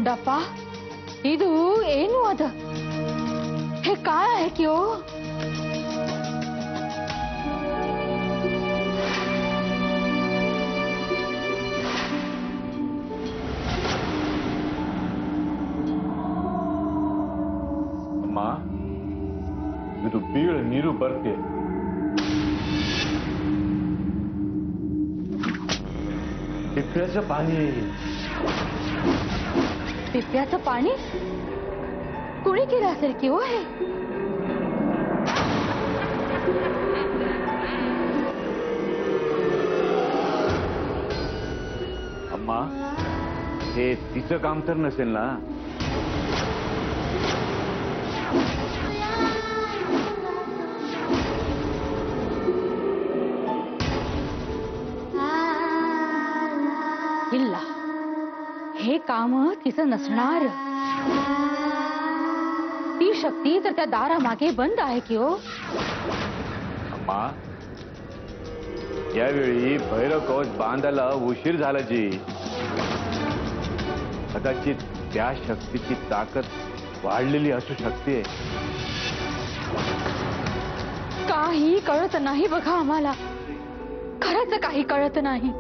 ಗುಂಡಪ್ಪ, ಇದು ಏನು ಅದ? ಹೇ काय आहे की ओ? ಅಮ್ಮ, ಇದು ಬೀಳು ನೀರು ಬರ್ತೆ. पिप्याचं पाणी. पिप्याचं पाणी कुणी केलं असेल की हो हे? अम्मा, हे तिचं काम तर नसेल ना? ಇಲ್ಲ, हे काम तिचं नसणार. ती शक्ती तर त्या दारामागे बंद आहे की हो. अम्मा, यावेळी भैरव कवच बांधायला उशीर झाला जी. कदाचित त्या शक्तीची ताकद वाढलेली असू शकते. काही कळत नाही बघा आम्हाला, खरंच काही कळत नाही.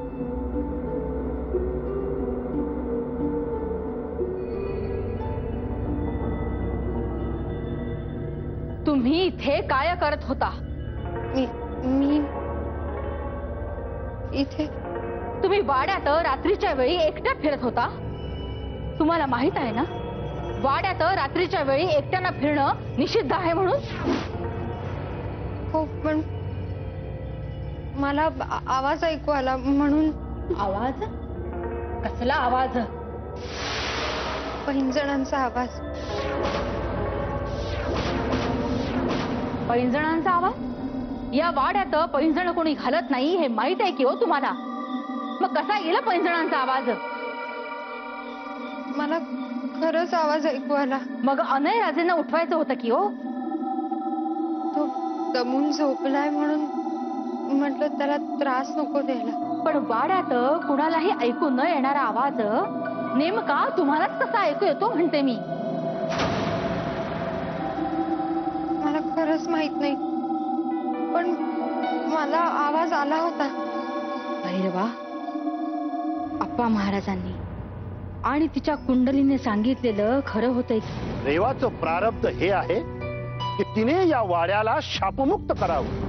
तुम्ही इथे काय करत होता? मी इथे. तुम्ही वाड्यात रात्रीच्या वेळी एकट्या फिरत होता. तुम्हाला माहित आहे ना, वाड्यात रात्रीच्या वेळी एकट्यानं फिरणं निषिद्ध आहे म्हणून. हो, पण मला आवाज ऐकू आला म्हणून. आवाज? कसला आवाज? पैंजणांचा आवाज. पैंजणांचा आवाज? या वाड्यात पैंजण कोणी घालत नाही हे माहित आहे की हो तुम्हाला. मग कसा गेला पैंजणांचा आवाज? मला खरंच आवाज ऐकू आला. मग अनय राजेंना उठवायचं होतं की हो. तो दमून झोपलाय म्हणून म्हटलं त्याला त्रास नको द्यायला. पण वाड्यात कुणालाही ऐकू न येणारा आवाज नेमका तुम्हालाच कसा ऐकू येतो म्हणते मी. मला खरंच माहित नाही, पण मला आवाज आला होता. भैरवा, अप्पा महाराजांनी आणि तिच्या कुंडलीने सांगितलेलं खरं होतंय. देवाचं प्रारब्ध हे आहे की तिने या वाड्याला शापमुक्त करावं.